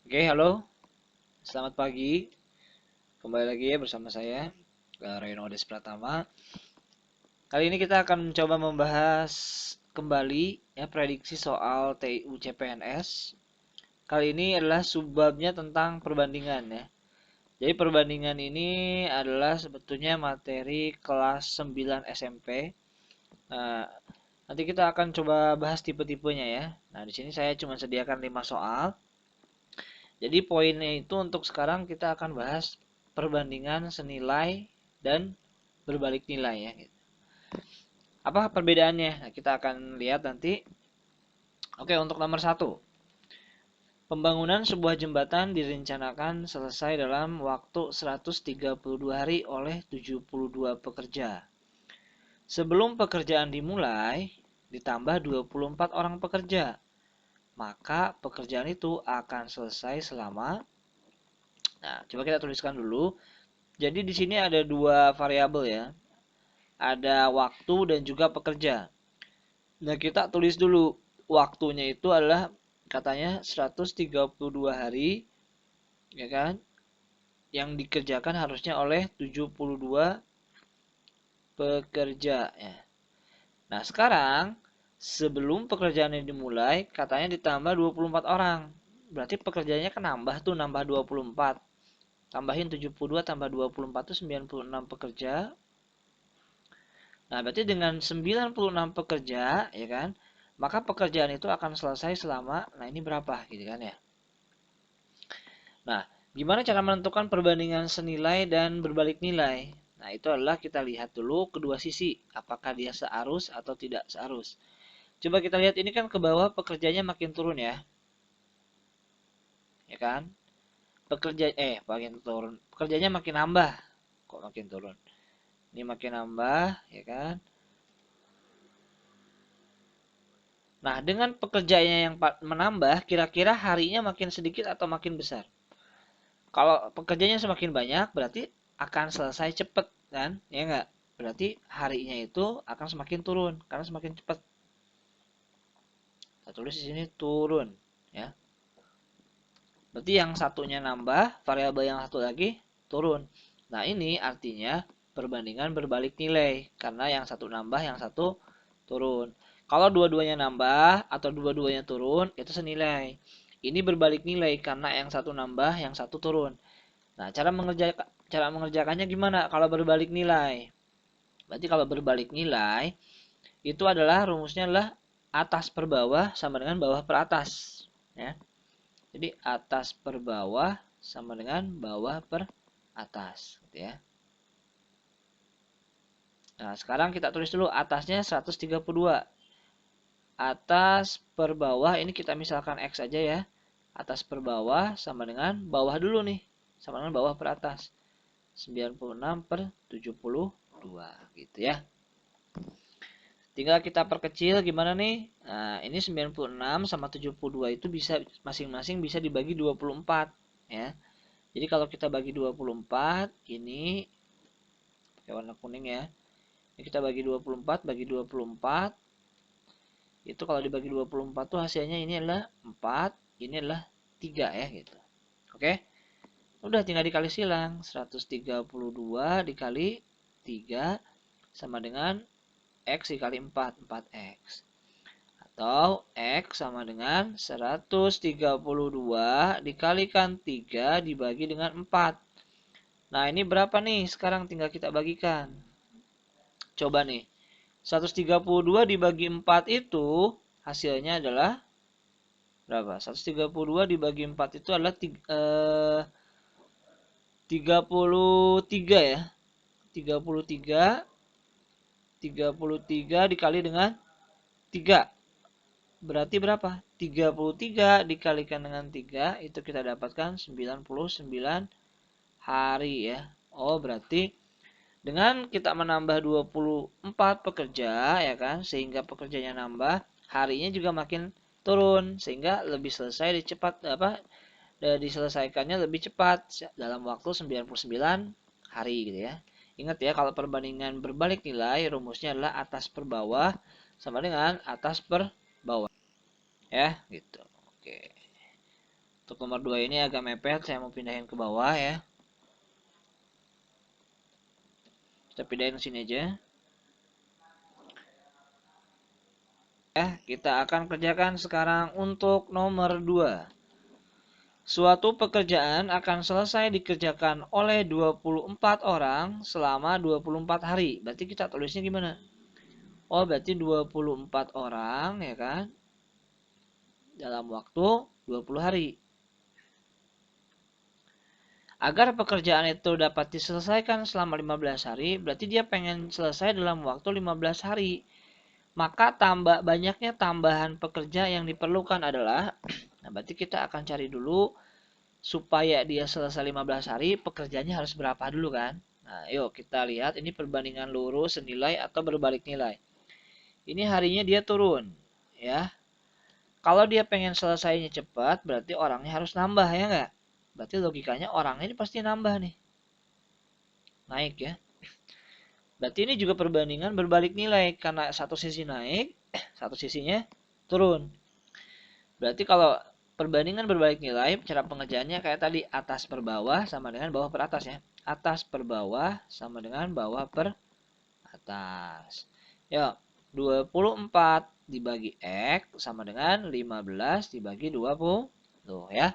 Oke, halo. Selamat pagi. Kembali lagi ya bersama saya, Reno Des Pratama. Kali ini kita akan mencoba membahas kembali ya prediksi soal TIU CPNS. Kali ini adalah subbabnya tentang perbandingan ya. Jadi perbandingan ini adalah sebetulnya materi kelas 9 SMP. Nah, nanti kita akan coba bahas tipe-tipenya ya. Nah, di sini saya cuma sediakan 5 soal. Jadi poinnya itu untuk sekarang kita akan bahas perbandingan senilai dan berbalik nilai ya. Apa perbedaannya? Nah, kita akan lihat nanti. Oke, untuk nomor satu. Pembangunan sebuah jembatan direncanakan selesai dalam waktu 132 hari oleh 72 pekerja. Sebelum pekerjaan dimulai, ditambah 24 orang pekerja. Maka pekerjaan itu akan selesai selama. Nah, coba kita tuliskan dulu. Jadi di sini ada dua variabel ya. Ada waktu dan juga pekerja. Nah, kita tulis dulu waktunya itu adalah katanya 132 hari ya kan? Yang dikerjakan harusnya oleh 72 pekerja ya. Nah, sekarang sebelum pekerjaan ini dimulai katanya ditambah 24 orang. Berarti pekerjaannya kan nambah tuh, nambah 24. Tambahin 72 tambah 24 itu 96 pekerja. Nah, berarti dengan 96 pekerja, ya kan, maka pekerjaan itu akan selesai selama, nah ini berapa, gitu kan ya. Nah, gimana cara menentukan perbandingan senilai dan berbalik nilai? Nah, itu adalah kita lihat dulu kedua sisi, apakah dia searus atau tidak searus. Coba kita lihat ini kan ke bawah pekerjanya makin turun ya. Ya kan? Makin turun. Pekerjanya makin nambah. Kok makin turun? Ini makin nambah, ya kan? Nah, dengan pekerjaannya yang menambah, kira-kira harinya makin sedikit atau makin besar? Kalau pekerjanya semakin banyak, berarti akan selesai cepat, kan? Ya enggak? Berarti harinya itu akan semakin turun, karena semakin cepat. Kita tulis di sini turun, ya. Berarti yang satunya nambah, variabel yang satu lagi turun. Nah, ini artinya perbandingan berbalik nilai, karena yang satu nambah, yang satu turun. Kalau dua-duanya nambah atau dua-duanya turun, itu senilai. Ini berbalik nilai karena yang satu nambah, yang satu turun. Nah, cara mengerjakannya gimana kalau berbalik nilai? Berarti kalau berbalik nilai, itu adalah rumusnya adalah atas per bawah sama dengan bawah per atas. Ya. Jadi atas per bawah sama dengan bawah per atas. Gitu ya. Nah, sekarang kita tulis dulu atasnya 132. Atas per bawah ini kita misalkan X aja ya. Atas per bawah sama dengan bawah dulu nih. Sama dengan bawah per atas. 96 per 72 gitu ya. Tinggal kita perkecil gimana nih? Nah, ini 96 sama 72 itu bisa masing-masing bisa dibagi 24 ya. Jadi kalau kita bagi 24 ini pakai warna kuning ya. Ini kita bagi 24 bagi 24 itu kalau dibagi 24 tuh hasilnya ini adalah 4, ini adalah 3 ya gitu. Oke. Udah tinggal dikali silang. 132 dikali 3 sama dengan X dikali 4, 4X. Atau X sama dengan 132 dikalikan 3 dibagi dengan 4. Nah, ini berapa nih? Sekarang tinggal kita bagikan. Coba nih. 132 dibagi 4 itu hasilnya adalah berapa? 132 dibagi 4 itu adalah 33 ya. 33 33 dikali dengan 3. Berarti berapa? 33 dikalikan dengan 3 itu kita dapatkan 99 hari ya. Oh, berarti dengan kita menambah 24 pekerja ya kan, sehingga pekerjanya nambah, harinya juga makin turun sehingga lebih selesai diselesaikannya lebih cepat dalam waktu 99 hari gitu ya. Ingat ya, kalau perbandingan berbalik nilai rumusnya adalah atas per bawah sama dengan atas per bawah. Ya, gitu. Oke. Untuk nomor 2 ini agak mepet, saya mau pindahin ke bawah ya. Kita pindahin ke sini aja. Ya, kita akan kerjakan sekarang untuk nomor 2. Suatu pekerjaan akan selesai dikerjakan oleh 24 orang selama 24 hari. Berarti kita tulisnya gimana? Oh, berarti 24 orang ya kan? Dalam waktu 20 hari. Agar pekerjaan itu dapat diselesaikan selama 15 hari, berarti dia pengen selesai dalam waktu 15 hari. Maka banyaknya tambahan pekerja yang diperlukan adalah, nah berarti kita akan cari dulu supaya dia selesai 15 hari, pekerjaannya harus berapa dulu kan? Nah, yuk kita lihat ini perbandingan lurus senilai atau berbalik nilai. Ini harinya dia turun, ya. Kalau dia pengen selesainya cepat, berarti orangnya harus nambah ya nggak? Berarti logikanya orangnya ini pasti nambah nih. Naik ya. Berarti ini juga perbandingan berbalik nilai. Karena satu sisi naik, satu sisinya turun. Berarti kalau perbandingan berbalik nilai, cara pengerjaannya kayak tadi. Atas per bawah sama dengan bawah per atas ya. Atas per bawah sama dengan bawah per atas. Yuk, 24 dibagi X sama dengan 15 dibagi 20. Tuh ya.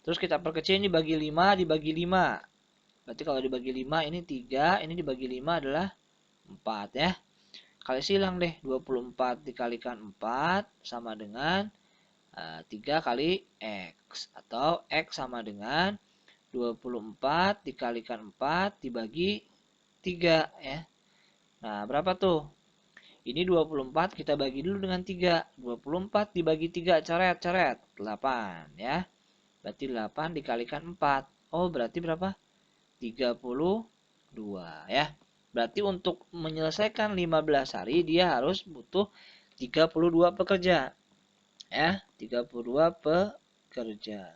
Terus kita perkecil ini dibagi 5 dibagi 5. Berarti kalau dibagi 5 ini 3, ini dibagi 5 adalah 4 ya. Kali silang deh, 24 dikalikan 4 sama dengan 3 kali X. Atau X sama dengan 24 dikalikan 4 dibagi 3 ya. Nah, berapa tuh? Ini 24 kita bagi dulu dengan 3. 24 dibagi 3 coret-coret 8 ya. Berarti 8 dikalikan 4. Oh, berarti berapa? 32 ya. Berarti untuk menyelesaikan 15 hari dia harus butuh 32 pekerja. Ya, 32 pekerja.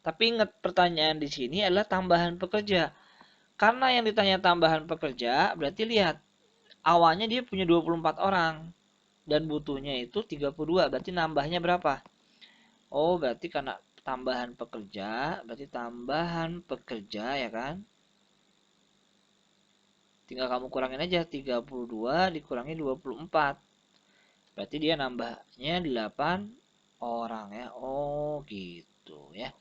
Tapi ingat pertanyaan di sini adalah tambahan pekerja. Karena yang ditanya tambahan pekerja, berarti lihat awalnya dia punya 24 orang dan butuhnya itu 32. Berarti nambahnya berapa? Oh, berarti karena tambahan pekerja, berarti tambahan pekerja ya kan? Tinggal kamu kurangin aja 32 dikurangi 24. Berarti dia nambahnya 8 orang ya. Oh, gitu ya.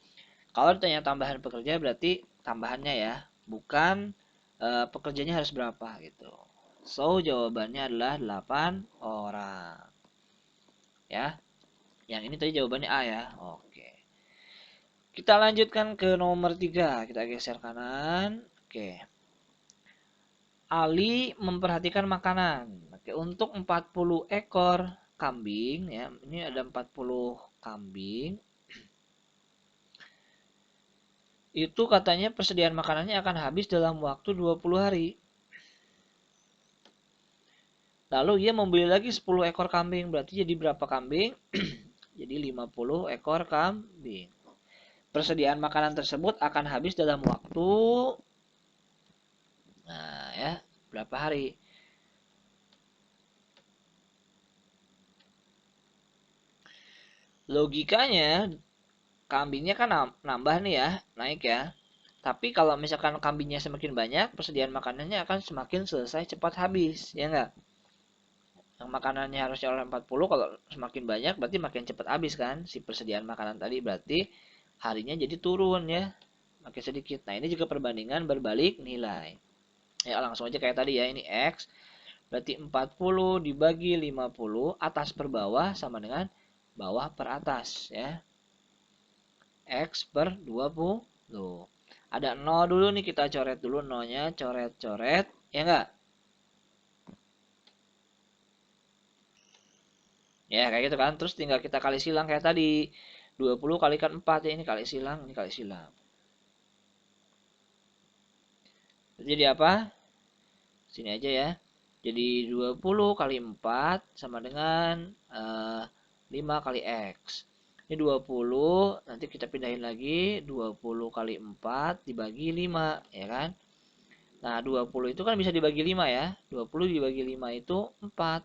Kalau ditanya tambahan pekerja berarti tambahannya ya, bukan pekerjanya harus berapa gitu. So, jawabannya adalah 8 orang. Ya. Yang ini tadi jawabannya A ya. Oke. Kita lanjutkan ke nomor 3. Kita geser kanan. Oke. Ali memperhatikan makanan. Oke, untuk 40 ekor kambing ya. Ini ada 40 kambing. Itu katanya persediaan makanannya akan habis dalam waktu 20 hari. Lalu ia membeli lagi 10 ekor kambing. Berarti jadi berapa kambing? Jadi 50 ekor kambing. Persediaan makanan tersebut akan habis dalam waktu, nah ya, berapa hari? Logikanya kambingnya kan nambah nih ya, naik ya. Tapi kalau misalkan kambingnya semakin banyak, persediaan makanannya akan semakin selesai cepat habis, ya enggak? Yang makanannya harusnya oleh 40, kalau semakin banyak berarti makin cepat habis kan si persediaan makanan tadi, berarti harinya jadi turun ya, makin sedikit. Nah, ini juga perbandingan berbalik nilai. Ya, langsung aja kayak tadi ya, ini X berarti 40 dibagi 50 atas per bawah sama dengan bawah per atas ya. X per 20. Ada 0 dulu nih, kita coret dulu 0-nya, coret-coret ya enggak? Ya kayak gitu kan. Terus tinggal kita kali silang kayak tadi. 20 kalikan 4 ya, ini kali silang, ini kali silang. Jadi apa? Sini aja ya. Jadi 20 kali 4 sama dengan 5 kali X. Ini 20, nanti kita pindahin lagi. 20 kali 4 dibagi 5, ya kan? Nah, 20 itu kan bisa dibagi 5 ya. 20 dibagi 5 itu 4.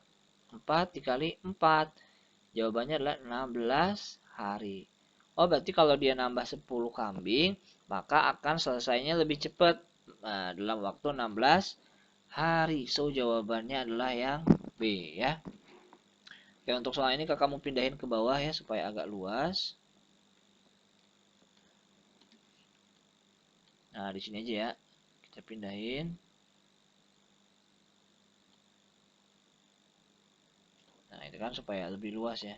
4 dikali 4. Jawabannya adalah 16 hari. Oh, berarti kalau dia nambah 10 kambing, maka akan selesainya lebih cepat. Nah, dalam waktu 16 hari. So, jawabannya adalah yang B ya. Oke, untuk soal ini kakak mau pindahin ke bawah ya, supaya agak luas. Nah, di sini aja ya. Kita pindahin. Nah, itu kan supaya lebih luas ya.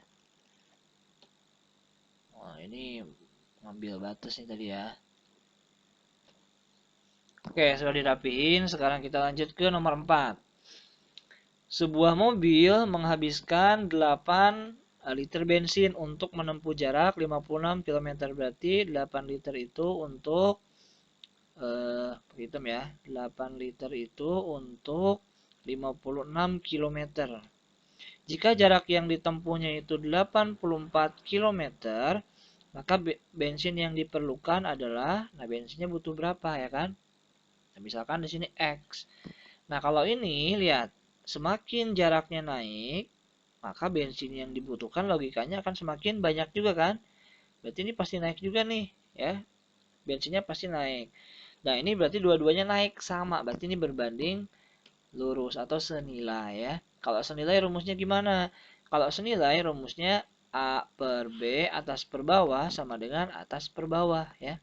Wah, ini ngambil batas nih tadi ya. Oke, sudah dirapiin. Sekarang kita lanjut ke nomor 4. Sebuah mobil menghabiskan 8 liter bensin untuk menempuh jarak 56 km. Berarti 8 liter itu untuk hitung ya. 8 liter itu untuk 56 km. Jika jarak yang ditempuhnya itu 84 km, maka bensin yang diperlukan adalah, nah bensinnya butuh berapa ya kan? Nah, misalkan di sini X. Nah, kalau ini lihat, semakin jaraknya naik, maka bensin yang dibutuhkan logikanya akan semakin banyak juga kan? Berarti ini pasti naik juga nih, ya. Bensinnya pasti naik. Nah, ini berarti dua-duanya naik sama, berarti ini berbanding lurus atau senilai ya. Kalau senilai rumusnya gimana? Kalau senilai rumusnya A per B atas per bawah sama dengan atas per bawah ya.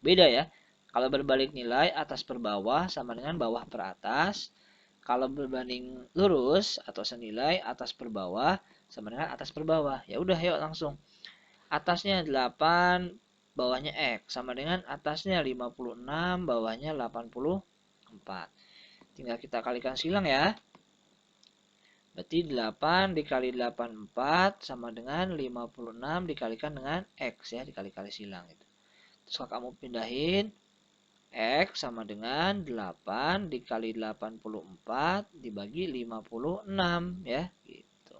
Beda ya. Kalau berbalik nilai atas per bawah sama dengan bawah per atas. Kalau berbanding lurus atau senilai atas per bawah sama dengan atas per bawah. Ya udah yuk langsung. Atasnya 8, bawahnya X sama dengan atasnya 56, bawahnya 84. Tinggal kita kalikan silang ya. Berarti 8 dikali 84 sama dengan 56 dikalikan dengan X ya. Dikali-kali silang itu. Terus kalau kamu pindahin, X sama dengan 8 dikali 84 dibagi 56 ya. Gitu.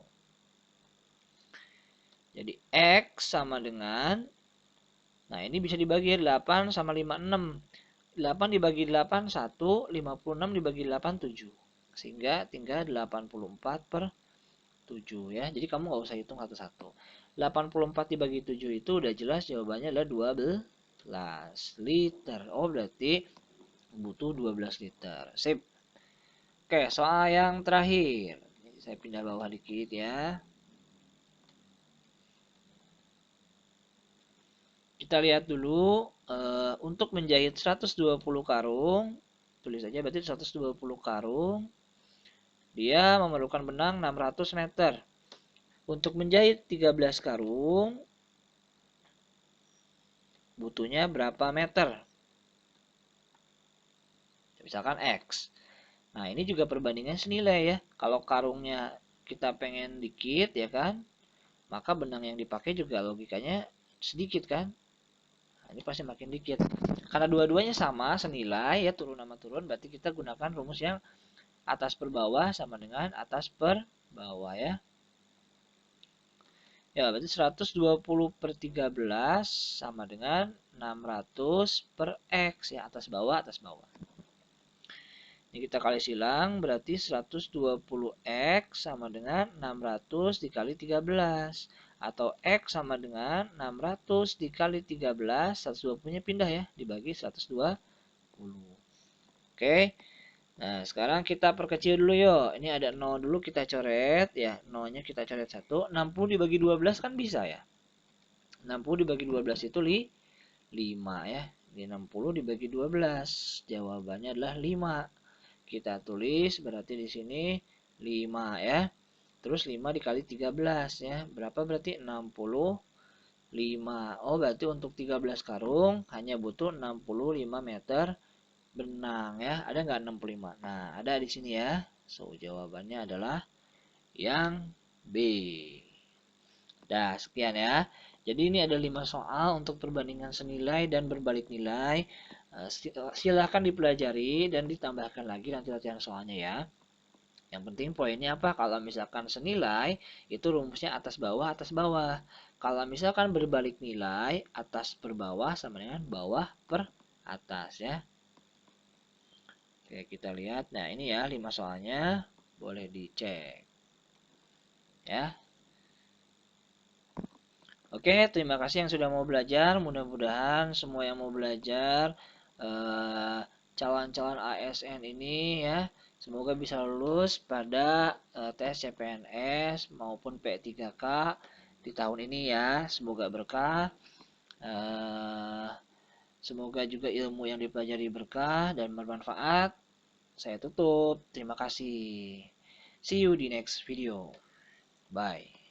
Jadi X sama dengan, nah ini bisa dibagi 8 sama 56. 8 dibagi 8, 1, 56 dibagi 8, 7. Sehingga tinggal 84 per 7 ya. Jadi kamu nggak usah hitung satu-satu. 84 dibagi 7 itu udah jelas jawabannya adalah 12 liter. Oh, berarti butuh 12 liter. Sip. Oke, soal yang terakhir. Saya pindah bawah dikit ya. Kita lihat dulu untuk menjahit 120 karung, tulis aja berarti 120 karung, dia memerlukan benang 600 meter. Untuk menjahit 13 karung, butuhnya berapa meter? Misalkan X. Nah, ini juga perbandingan senilai ya. Kalau karungnya kita pengen dikit ya kan, maka benang yang dipakai juga logikanya sedikit kan. Nah, ini pasti makin dikit. Karena dua-duanya sama senilai ya, turun sama turun, berarti kita gunakan rumus yang atas per bawah sama dengan atas per bawah ya. Ya, berarti 120 per 13 sama dengan 600 per X ya, atas bawah atas bawah. Ini kita kali silang, berarti 120X sama dengan 600 dikali 13. Atau X sama dengan 600 dikali 13, 120-nya pindah ya, dibagi 120. Oke, nah sekarang kita perkecil dulu yuk. Ini ada 0 dulu kita coret ya, 0-nya kita coret 1. 60 dibagi 12 kan bisa ya. 60 dibagi 12 itu 5 ya. Di 60 dibagi 12, jawabannya adalah 5. Kita tulis berarti di sini 5 ya. Terus 5 dikali 13 ya. Berapa berarti 65. Oh, berarti untuk 13 karung hanya butuh 65 meter benang ya. Ada nggak 65? Nah, ada di sini ya. So, jawabannya adalah yang B. Dah, sekian ya. Jadi ini ada 5 soal untuk perbandingan senilai dan berbalik nilai. Silahkan dipelajari dan ditambahkan lagi nanti latihan soalnya ya. Yang penting poinnya apa? Kalau misalkan senilai, itu rumusnya atas bawah. Kalau misalkan berbalik nilai, atas per bawah sama dengan bawah per atas ya. Oke, kita lihat. Nah, ini ya 5 soalnya. Boleh dicek. Ya. Oke, terima kasih yang sudah mau belajar. Mudah-mudahan semua yang mau belajar eh, calon-calon ASN ini ya, semoga bisa lulus pada tes CPNS maupun P3K di tahun ini ya. Semoga berkah. Eh, Semoga juga ilmu yang dipelajari berkah dan bermanfaat. Saya tutup. Terima kasih. See you di next video. Bye.